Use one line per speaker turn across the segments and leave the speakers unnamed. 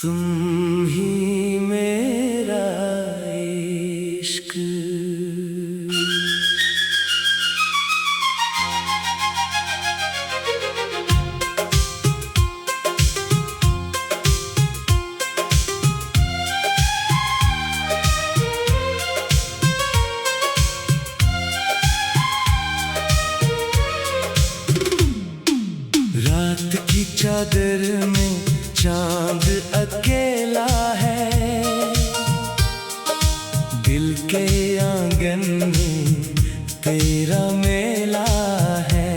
तुम ही मेरा इश्क। रात की चादर में चांद अकेला है, दिल के आंगन में तेरा मेला है।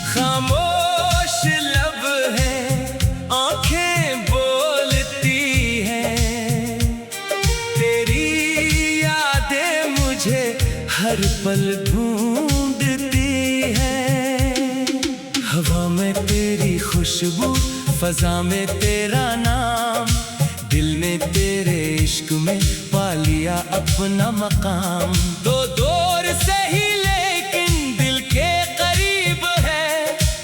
खामोश लब है, आंखें बोलती हैं, तेरी यादें मुझे हर पल ढूंढती हैं। हवा में तेरी खुशबू, फजा में तेरा नाम, दिल ने तेरे इश्क में पा लिया अपना मकाम। तो दूर से ही लेकिन दिल के करीब है,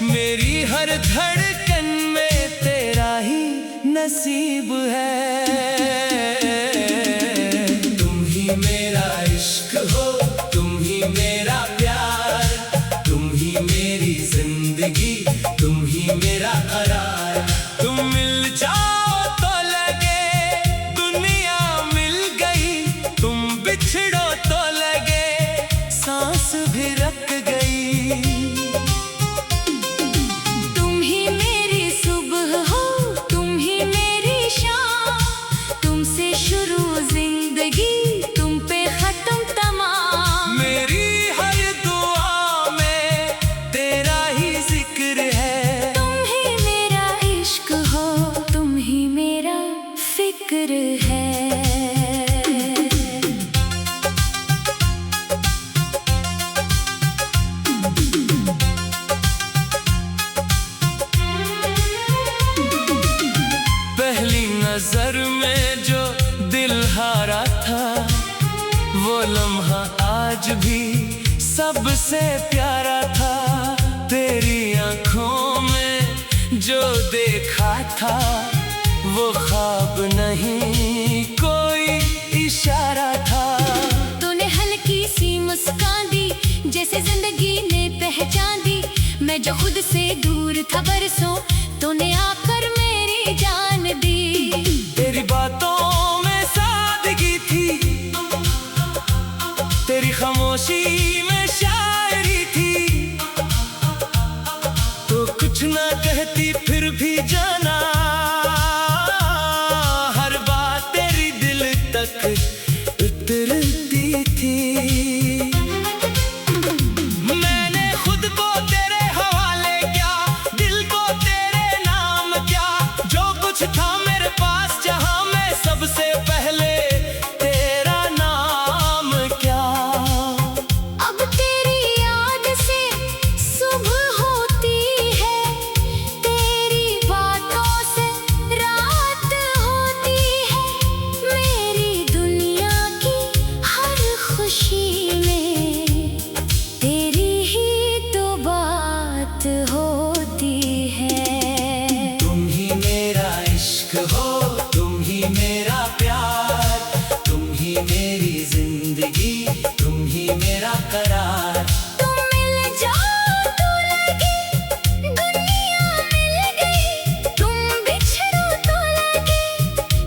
मेरी हर धड़कन में तेरा ही नसीब है। तुम ही मेरा इश्क हो, तुम ही मेरा प्यार, तुम ही मेरी जिंदगी, तुम ही मेरा करार। तुम मिल जाओ तो लगे दुनिया मिल गई, तुम बिछड़ो तो लगे सांस भी रख गई।
तुम ही मेरी सुबह हो, तुम ही मेरी शाम, तुमसे शुरू जिंदगी, तुम पे खत्म तमाम।
मेरी हर दुआ में तेरा ही जिक्र है।
तुम ही मेरा इश्क हो, तुम ही मेरा फिक्र है।
पहली नजर में जो दिल हारा था, वो लम्हा आज भी सबसे प्यारा था। तेरी आंखों में जो देखा था, वो ख्वाब नहीं कोई इशारा था।
तूने हल्की सी मुस्कान दी, जैसे जिंदगी ने पहचान दी। मैं जो खुद से दूर था बरसों, तूने आकर मेरी जान दी।
तेरी बातों में सादगी थी, तेरी खामोशी में शायरी थी। तो कुछ ना कहती फिर भी जाना, हर बात तेरी दिल तक उतरती थी। मैंने खुद को तेरे हवाले किया, दिल को तेरे नाम किया। जो कुछ था मेरे पास जहां, मैं सबसे पहले तेरा नाम क्या।
अब तेरी याद से सुबह होती है, तेरी बातों से रात होती है। मेरी दुनिया की हर खुशी में तेरी ही तो बात होती है।
तुम ही मेरा इश्क हो, तुम ही मेरा प्यार, तुम ही मेरी जिंदगी, तुम ही मेरा करार।
तुम मिल जाओ तो लगे दुनिया मिल गई, तुम बिछड़ो तो लगे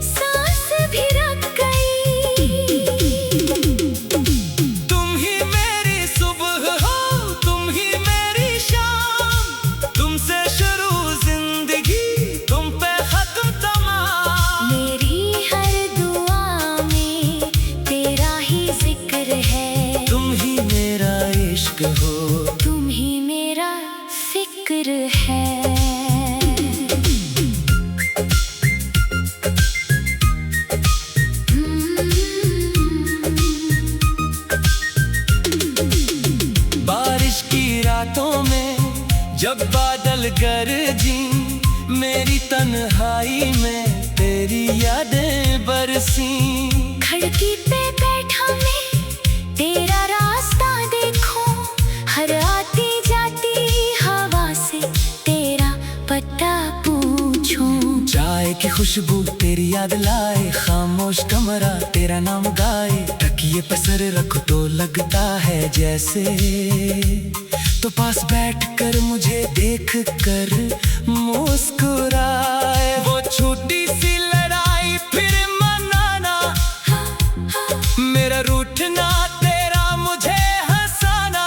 सांस भी रख गई।
तुम ही मेरी सुबह हो, तुम ही मेरी शाम, तुमसे शुरू जिंदगी, तुम पे खत्म तमाम।
मेरी हर दुआ में तेरा ही जिक्र है।
तुम ही मेरा इश्क हो,
तुम ही मेरा फिक्र है।
बारिश की रातों में जब बादल गरजी, मेरी तन्हाई में तेरी यादें बरसी।
खिड़की पे बैठा मैं तेरा रास्ता देखो, हर आती जाती हवा से तेरा पता पूछूं।
चाय चाय की खुशबू तेरी याद लाए, खामोश कमरा तेरा नाम गाए। तकिए पे सर रखो तो लगता है जैसे, तो पास बैठकर मुझे देख कर मुस्कुराए। वो छोटी सी लड़ाई फिर मनाना, मेरा रूठना तेरा मुझे हंसाना।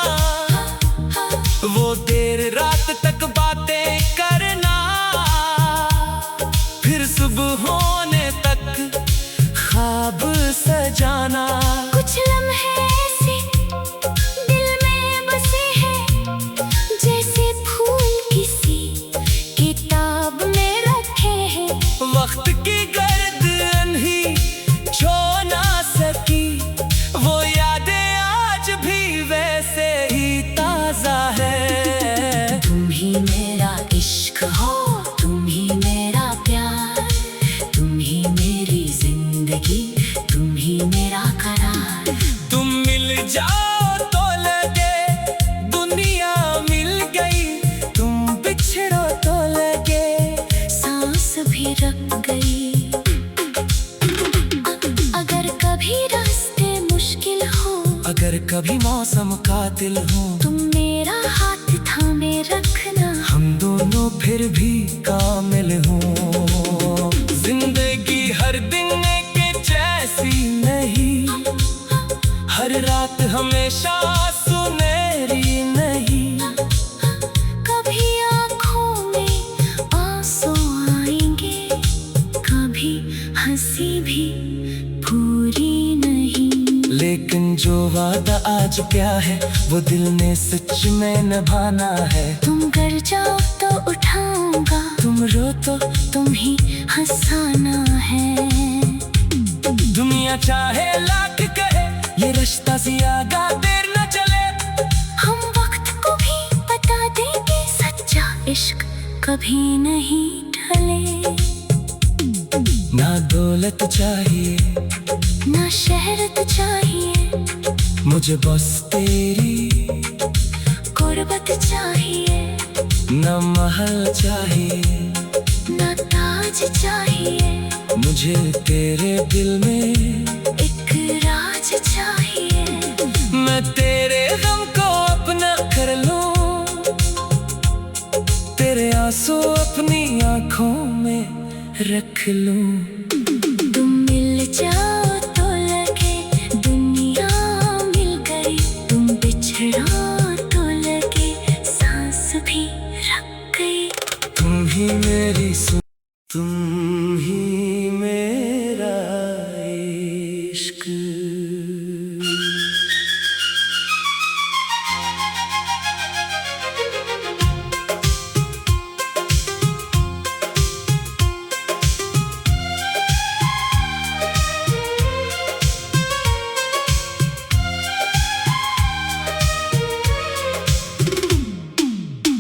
वो देर रात तक बातें करना, फिर सुबह होने तक ख्वाब सजाना।
कुछ लम्हे ऐसे दिल में बसे हैं, जैसे फूल किसी किताब में रखे हैं।
वक्त की गर्दन ही छू ना सकी, वो यादें आज भी वैसे ही ताजा है।
तुम ही मेरा इश्क हो, तुम ही मेरा प्यार, तुम ही मेरी जिंदगी, तुम ही मेरा करार।
तुम मिल जाओ तो लगे दुनिया मिल गई, तुम बिछड़ो तो लगे
सांस भी रख गई। अगर कभी रास्ते मुश्किल हो,
अगर कभी मौसम कातिल हो,
तुम मेरा हाथ थामे रखना।
हम दोनों फिर भी कामिल हों। जिंदगी हर दिन के जैसी नहीं, हर रात हमेशा सुनहरी नहीं।
कभी आँखों में आंसू आएंगे, कभी हंसी भी पूरी नहीं।
लेकिन जो वादा आज क्या है, वो दिल ने सच में निभाना है।
तुम गर जाओ तो उठाऊंगा,
तुम रो तो
तुम ही हंसाना है।
दुनिया चाहे लाख कहे, ये रिश्ता ज्यादा देर न चले।
हम वक्त को भी बता देंगे, सच्चा इश्क कभी नहीं ढले।
ना दौलत चाहिए,
ना शहरत चाहिए,
मुझे बस तेरी
गुर्बत चाहिए।
न महल चाहिए,
ना ताज चाहिए,
मुझे तेरे दिल में
एक राज चाहिए।
मैं तेरे गम को अपना कर लूं, तेरे आंसू अपनी आंखों में रख लूं।
तुम मिल जाओ तो लगे दुनिया मिल गई, तुम बिछड़ो तो लगे सांस भी रख गई।
तुम ही मेरी तुम ही मेरा इश्क।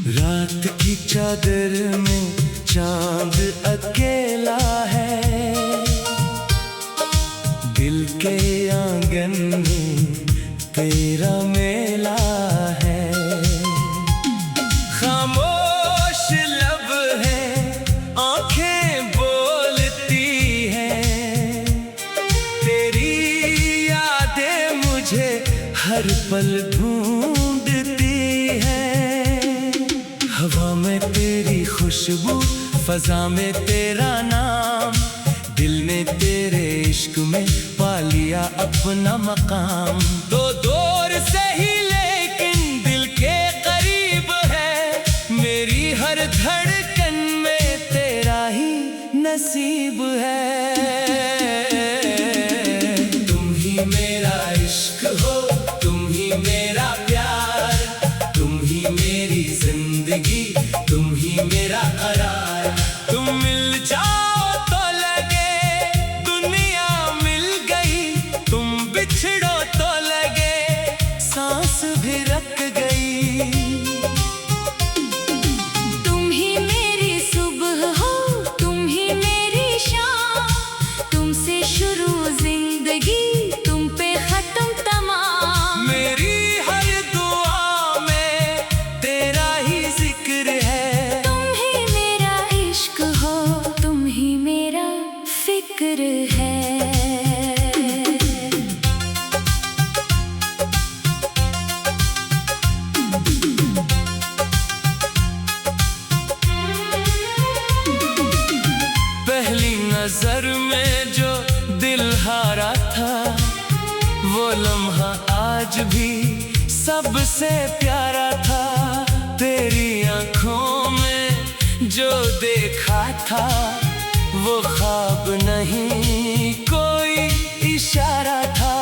रात की चादर में चांद अकेला है, दिल के आंगन में तेरा मेला है। खामोश लब है, आंखें बोलती हैं, तेरी यादें मुझे हर पल ढूंढती हैं। हवा में तेरी खुशबू, फजा में तेरा नाम, दिल ने तेरे इश्क में पा लिया अपना मकाम। तो दूर से ही लेकिन दिल के करीब है, मेरी हर धड़कन में तेरा ही नसीब है। तुम ही मेरा इश्क हो, तुम ही मेरा प्यार, तुम ही मेरी जिंदगी, तुम ही मेरा करार। तुम मिल जाओ तो लगे दुनिया मिल गई, तुम बिछड़ो तो लगे सांस भी रख गई।
तुम ही मेरी सुबह हो, तुम ही मेरी शाम, फिक्र है।
पहली नजर में जो दिल हारा था, वो लम्हा आज भी सबसे प्यारा था। तेरी आंखों में जो देखा था, वो ख्वाब नहीं कोई इशारा था।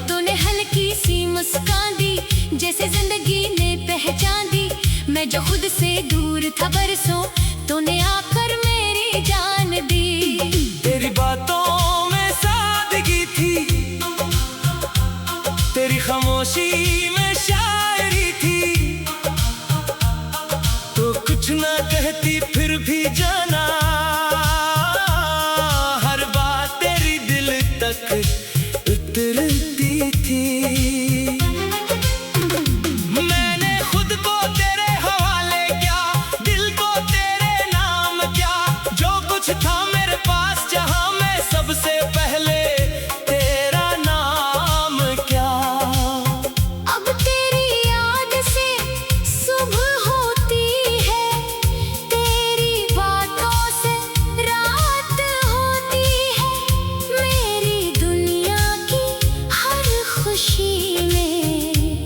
तूने हल्की सी मुस्कान दी, जैसे जिंदगी ने पहचान दी। मैं जो खुद से दूर था बरसों, तूने आकर मेरी जान दी।
तेरी बातों में सादगी थी, तेरी खामोशी में शायरी थी। तो कुछ ना कहती फिर भी जाना, हर बात तेरी दिल तक उतरती थी। मैंने खुद को तेरे हवाले किया, दिल को तेरे नाम किया। जो कुछ था मेरे पास जहां, मैं सबसे पहले तेरा नाम क्या।
अब तेरी याद से सुबह होती है, तेरी बातों से रात होती है। मेरी दुनिया की हर खुशी में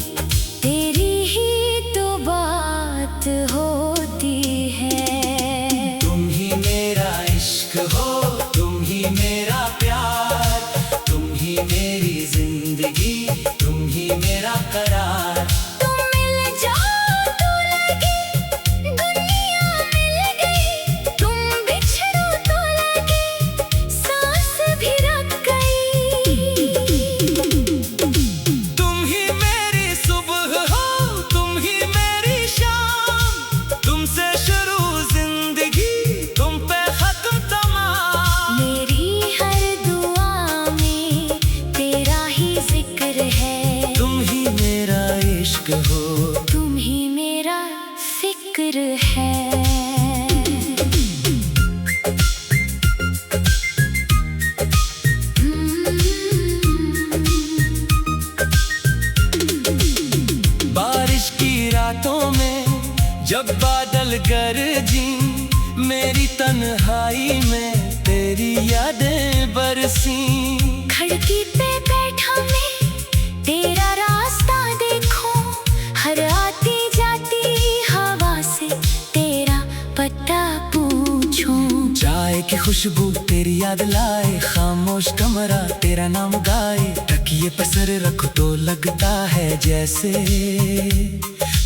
तेरी ही तो बात होती है।
तुम ही मेरा इश्क हो, तुम ही मेरा प्यार, तुम ही मेरी जिंदगी, तुम ही मेरा करार।
तुम मिल जाओ तो लगे दुनिया मिल गई, तुम बिछड़ो तो लगे सांस भी रुक गई।
तुम ही मेरी सुबह हो, तुम ही मेरी शाम, तुमसे शुरू जिंदगी, तुम पे खत्म तमाम।
मेरी हर दुआ में तेरा ही जिक्र है।
तुम ही मेरा इश्क हो,
तुम ही मेरा फिक्र है।
बारिश की रातों में जब बादल गरजी, मेरी तन्हाई में तेरी यादें बरसी।
खिड़की पे बैठा मैं तेरा रास्ता देखूं, हर आती जाती हवा से तेरा पता पूछूं।
चाय की खुशबू तेरी याद लाए, खामोश कमरा तेरा नाम गाए। तकिए पर सर रखो तो लगता है जैसे,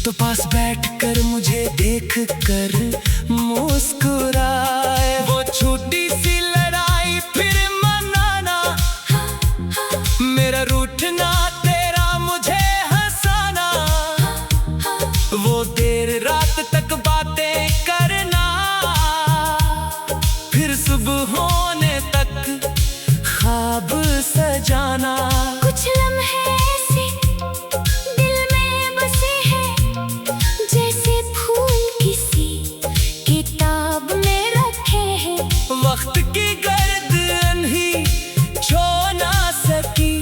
तो पास बैठकर मुझे देख कर मुस्कुराए। वो छोटी सी लड़ाई फिर मनाना, मेरा रूठना तेरा मुझे हंसाना। वो देर रात तक बातें करना, फिर सुबह होने तक ख्वाब सजाना।
कुछ लम्हे ऐसे दिल में बसे हैं, जैसे फूल किसी किताब में रखे हैं।
वक्त की गर्दन ही छू ना सकी,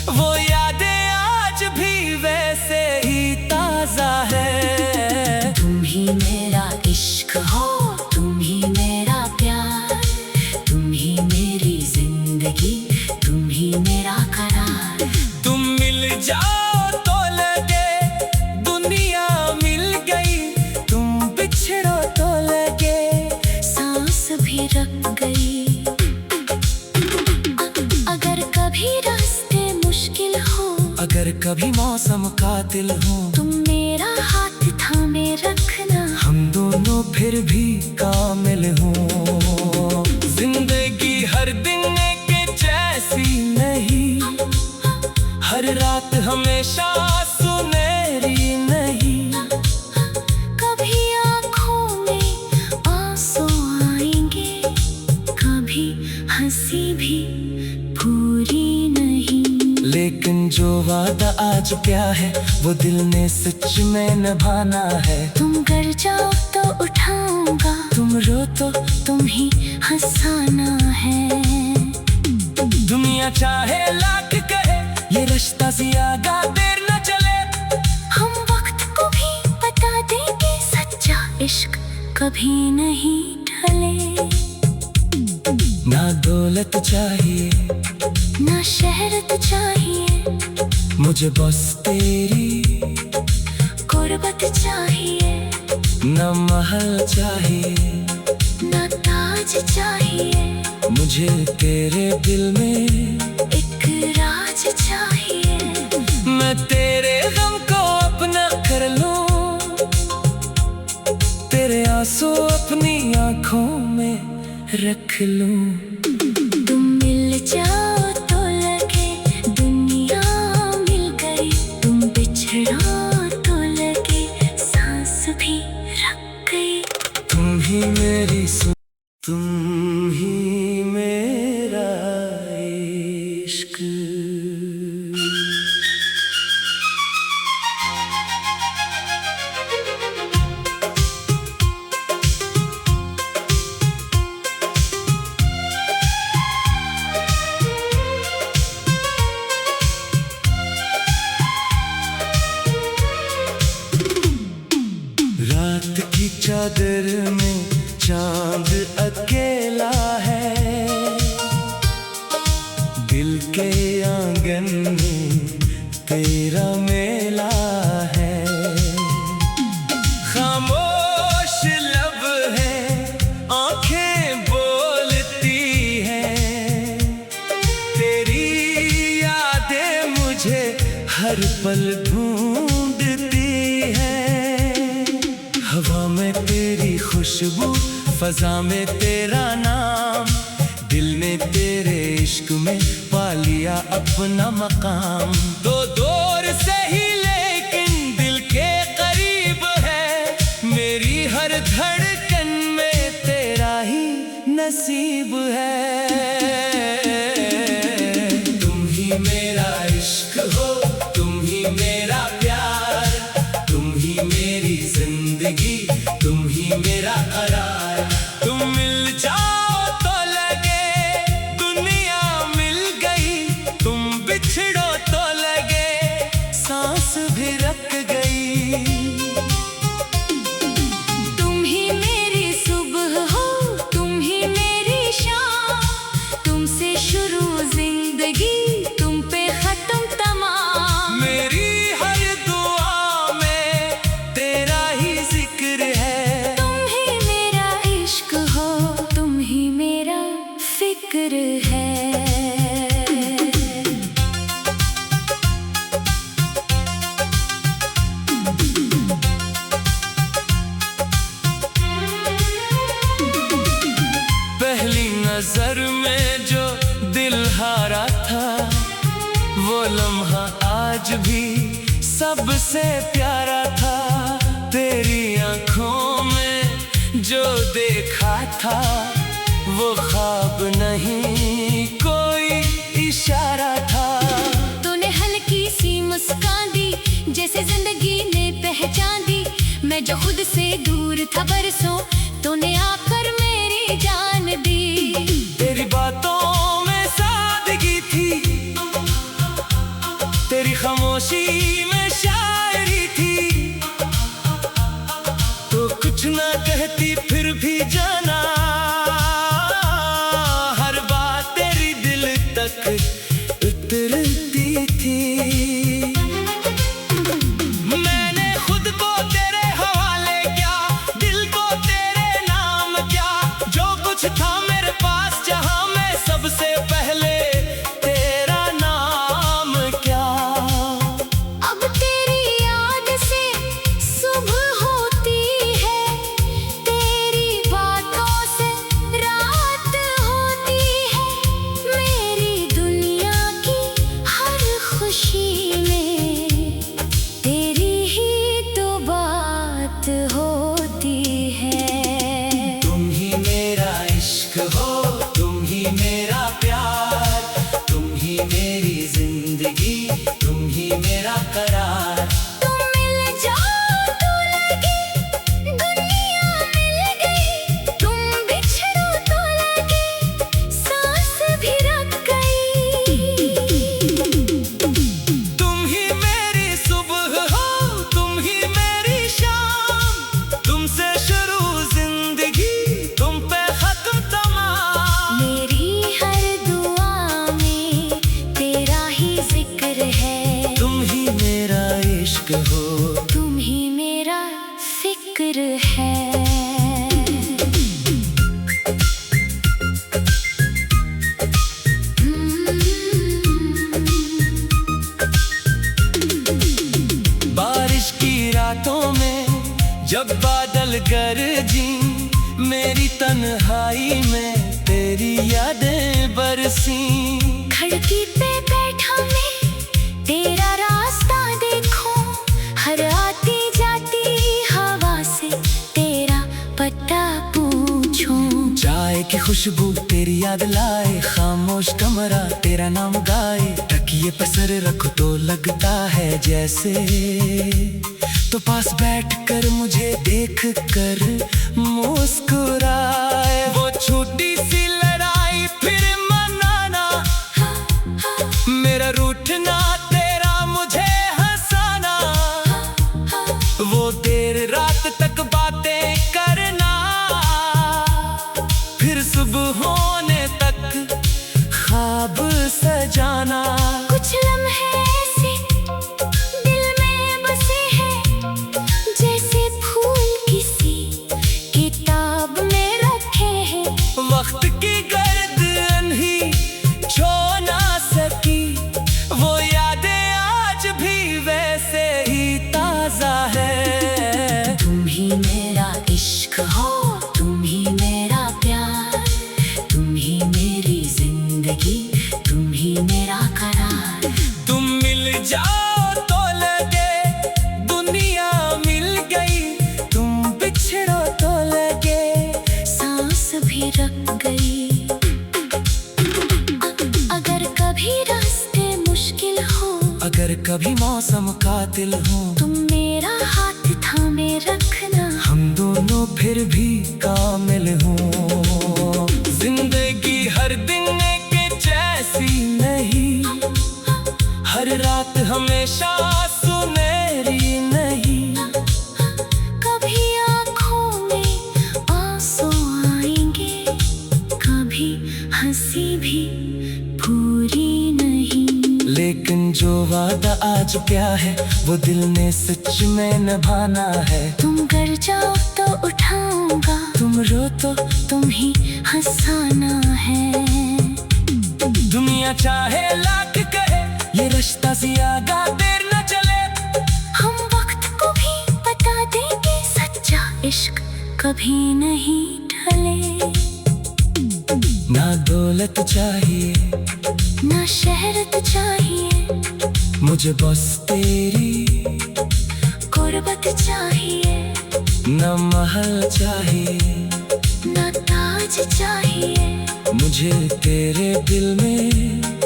वो यादें आज भी वैसे ही ताजा है।
तुम ही मेरा इश्क हो, तुम ही मेरा प्यार, तुम ही मेरी जिंदगी, तुम ही मेरा करार।
तुम मिल जाओ तो लगे दुनिया मिल गई, तुम बिछड़ो तो लगे
सांस भी रुक गई। अगर कभी रास्ते मुश्किल हो,
अगर कभी मौसम कातिल हो,
तुम मेरा हाथ थामे रखना।
हम दोनों फिर भी कामिल हों। जिंदगी हर दिन के जैसी नहीं, हर रात हमेशा सुनहरी नहीं।
कभी आँखों में आंसू आएंगे, कभी हंसी भी पूरी नहीं।
लेकिन जो वादा आज क्या है, वो दिल ने सच में निभाना है।
तुम गर जाओ तो उठाऊंगा,
तुम रो तो
तुम ही हंसाना है।
दुनिया चाहे लाख कहे ये रिश्ता ज्यादा देर न चले।
हम वक्त को भी बता देंगे सच्चा इश्क कभी नहीं ढले।
ना दौलत चाहिए
ना शहरत चाहिए,
मुझे बस तेरी
गुर्बत चाहिए।
न महल चाहिए
ना ताज चाहिए,
मुझे तेरे दिल में
एक राज चाहिए।
मैं तेरे गम को अपना कर लूं, तेरे आंसू अपनी आंखों में रख लूं।
तुम मिल जाओ तो लगे दुनिया मिल गई, तुम बिछड़ो तो लगे सांस भी रख गई।
तुम ही मेरी तुम ही मेरा इश्क। रात की चादर में चांद अकेला है, दिल के आंगन में तेरा मेला है। खामोश लब है आंखें बोलती हैं, तेरी यादें मुझे हर पल ढूंढती हैं। हवा में तेरी खुशबू, फजा में तेरा नाम, दिल ने तेरे इश्क में पा लिया अपना मकाम। तो दूर से ही लेकिन दिल के करीब है, मेरी हर धड़कन में तेरा ही नसीब है। तुम ही मेरा इश्क हो, तुम ही मेरा प्यार, तुम ही मेरी जिंदगी, तुम ही मेरा करार। तुम मिल जाओ तो लगे दुनिया मिल गई, तुम बिछड़ो तो लगे सांस भी रख गई।
तुम ही मेरी सुबह हो, तुम ही मेरी शाम, तुमसे शुरू जिंदगी, तुम पे खत्म तमाम।
मेरी हर दुआ में तेरा ही जिक्र है।
तुम ही मेरा इश्क हो, तुम ही मेरा फिक्र है।
पहली नजर में जो दिल हारा था, वो लम्हा आज भी सबसे प्यारा था। तेरी आंखों में जो देखा था, वो ख्वाब नहीं कोई इशारा था।
तूने हल्की सी मुस्कान दी, जैसे जिंदगी ने पहचान दी। मैं जो खुद से दूर था बरसों, तूने आकर मेरी जान दी।
तेरी बातों में सादगी थी, तेरी खामोशी में शायरी थी। तो कुछ ना कहती फिर भी जाना, हर बात तेरी दिल तक उतरती थी। मैंने खुद को तेरे हवाले किया, दिल को तेरे नाम किया। जो कुछ था मेरे पास जहां, मैं सबसे पहले तेरा नाम क्या।
अब तेरी याद से सुबह होती है, तेरी बातों से रात होती है। मेरी दुनिया की हर खुशी में तेरी ही तो बात होती है।
तुम ही मेरा इश्क हो, तुम ही मेरा प्यार, तुम ही मेरी जिंदगी, तुम ही मेरा करार।
तुम मिल जाओ तो लगे दुनिया मिल गई, तुम बिछड़ो तो लगे सांस भी रख गई।
तन्हाई में तेरी यादें बरसी।
खिड़की पे बैठा मैं तेरा रास्ता देखूं, हर आती जाती हवा से तेरा पता पूछूं।
चाय की खुशबू तेरी याद लाए, खामोश कमरा तेरा नाम गाए। तकिए पे सर रखो तो लगता है जैसे, तो पास बैठ कर मुझे देख कर मुस्कुराए। वो छोटी सी लड़ाई फिर मनाना, मेरा रूठना तेरा मुझे हंसाना। वो देर रात तक बातें करना, फिर सुबह होने तक ख्वाब सजाना।
कुछ लम्हे ऐसे दिल में बसे हैं, जैसे फूल किसी किताब में रखे हैं।
वक्त की गर्द अनही छो ना सकी, वो यादें आज भी वैसे ही ताजा है।
तुम ही मेरा इश्क हो, तुम ही मेरा प्यार, तुम ही मेरी जिंदगी, तुम ही मेरा करार।
तुम मिल जाओ तो लगे दुनिया मिल गई, तुम बिछड़ो तो लगे
सांस भी रख गई। अगर कभी रास्ते मुश्किल हो,
अगर कभी मौसम कातिल हो,
तुम मेरा हाथ थामे रखना।
हम दोनों फिर भी कामिल हों। जिंदगी हर दिन के जैसी नहीं, हर रात हमेशा सुनहरी नहीं।
कभी आँखों में आंसू आएंगे, कभी हंसी भी पूरी नहीं।
लेकिन जो वादा आज क्या है, वो दिल ने सच में निभाना है।
तुम गर जाओ तो उठाऊंगा,
तुम रो तो
तुम ही हंसाना है।
दुनिया चाहे लाख कहे, ये रिश्ता ज्यादा देर न चले।
हम वक्त को भी बता देंगे, सच्चा इश्क कभी नहीं ढले।
ना दौलत चाहिए,
ना शहरत चाहिए,
मुझे बस तेरी
गुर्बत चाहिए।
न महल चाहिए,
ना ताज चाहिए,
मुझे तेरे दिल में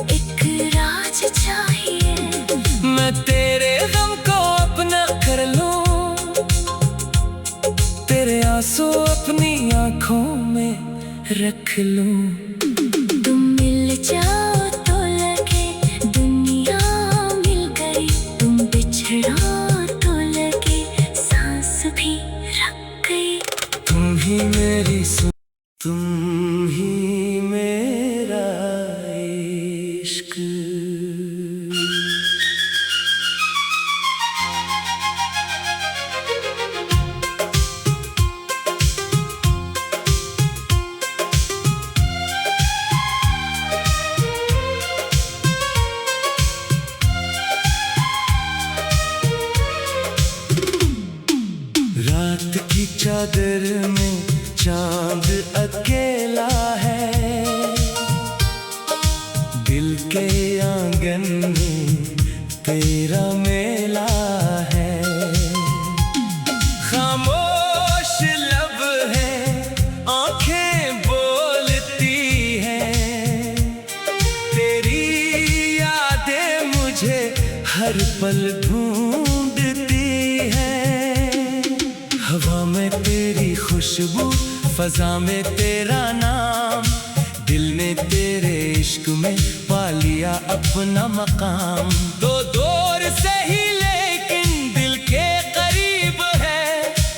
एक राज चाहिए।
मैं तेरे गम को अपना कर लूं, तेरे आंसू अपनी आंखों में रख लूं।
तुम मिल जाओ तो लगे दुनिया मिल गई, तुम बिछड़ो तो लगे सांस भी रख गई।
तुम ही मेरी तुम ही मेरा इश्क। रात की चादर में चांद अकेला है, दिल के आंगन में तेरा मेला है। खामोश लब है, आंखें बोलती हैं, तेरी यादें मुझे हर पल ढूंढती हैं। हवा में तेरी खुशबू, फजा में तेरा नाम, दिल ने तेरे इश्क में पा लिया अपना मकाम। तो दूर से ही लेकिन दिल के करीब है,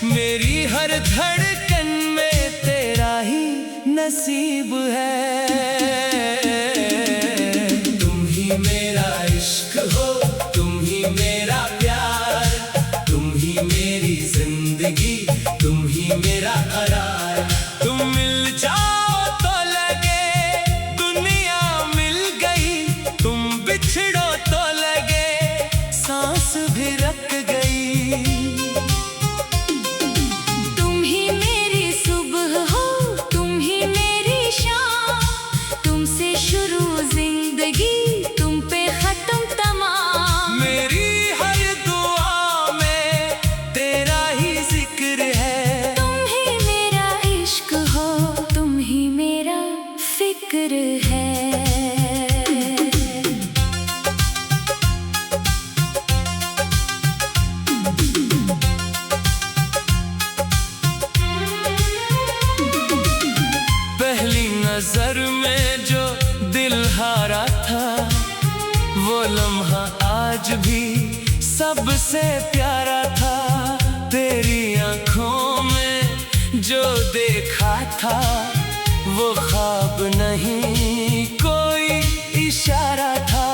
मेरी हर धड़कन में तेरा ही नसीब है। तुम ही मेरा इश्क हो, तुम ही मेरा प्यार, तुम ही मेरी जिंदगी, तुम ही मेरा करार। तुम मिल जाओ तो लगे दुनिया मिल गई, तुम बिछड़ो तो लगे सांस भी रख गई।
तुम ही मेरी सुबह हो, तुम ही फिक्र है।
पहली नजर में जो दिल हारा था, वो लम्हा आज भी सबसे प्यारा था। तेरी आंखों में जो देखा था, वो ख्वाब नहीं कोई इशारा था।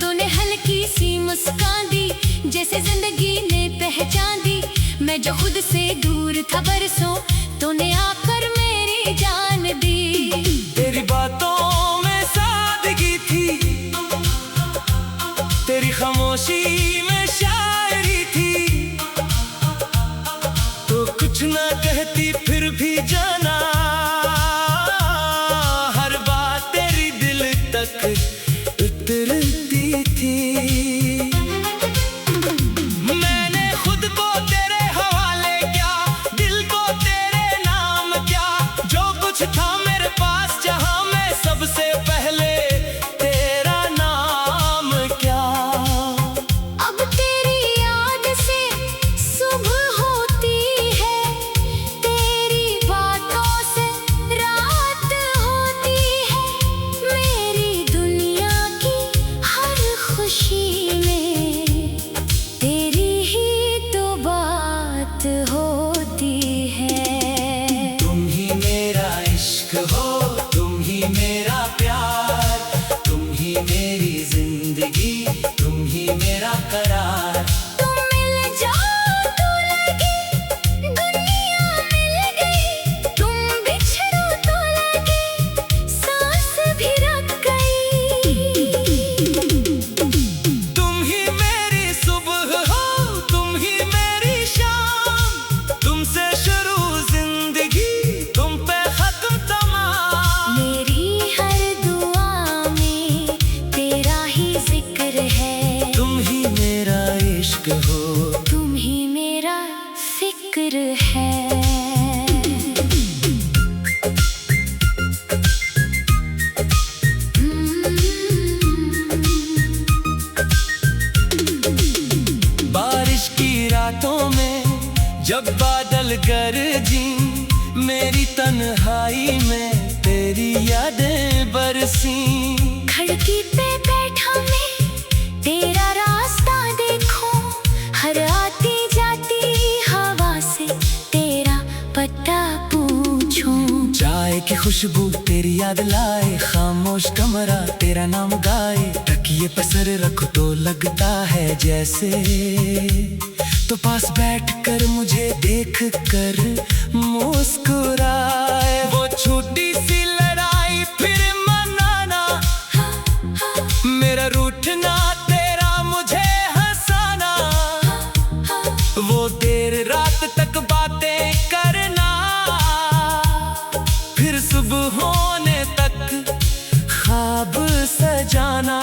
तूने हल्की सी मुस्कान दी, जैसे जिंदगी ने पहचान दी। मैं जो खुद से दूर था बरसों, तूने आकर मेरी जान दी।
तेरी बातों में सादगी थी, तेरी खामोशी में शायरी थी। तो कुछ ना कहती फिर भी जाना, हर बात तेरी दिल तक उतरती थी। मैंने खुद को तेरे हवाले किया, दिल को तेरे नाम किया। जो कुछ था मेरे पास जहां, मैं सबसे पहले तेरा नाम क्या।
अब तेरी याद से सुबह होती है, तेरी बातों से रात होती है। मेरी दुनिया की हर खुशी में तेरी ही तो बात होती है।
तुम ही मेरा इश्क हो, तुम ही मेरा प्यार, तुम ही मेरी जिंदगी, तुम ही मेरा करार।
तुम मिल जाओ तो लगे दुनिया मिल गई, तुम बिछड़ो तो लगे सांस भी रुक गई।
तुम ही मेरी सुबह हो, तुम ही मेरी शाम, तुमसे शुरू जिंदगी, तुम पे खत्म तमाम।
मेरी हर दुआ में तेरा ही जिक्र है।
तुम ही मेरा इश्क हो,
तुम ही मेरा फिक्र है।
बारिश की रातों में जब बादल गरजी, मेरी तन्हाई में तेरी यादें बरसी।
खिड़की पे बैठा मैं तेरा रास्ता देखूं, हर आती जाती हवा से तेरा पता पूछूं।
चाय की खुशबू तेरी याद लाए, खामोश कमरा तेरा नाम गाए। तकिए पे सर रखो तो लगता है जैसे, तो पास बैठकर मुझे देख कर मुस्कुराए। वो छोटी सी लड़ाई फिर मनाना, मेरा रूठना तेरा मुझे हंसाना। वो देर रात तक बातें करना, फिर सुबह होने तक ख्वाब सजाना।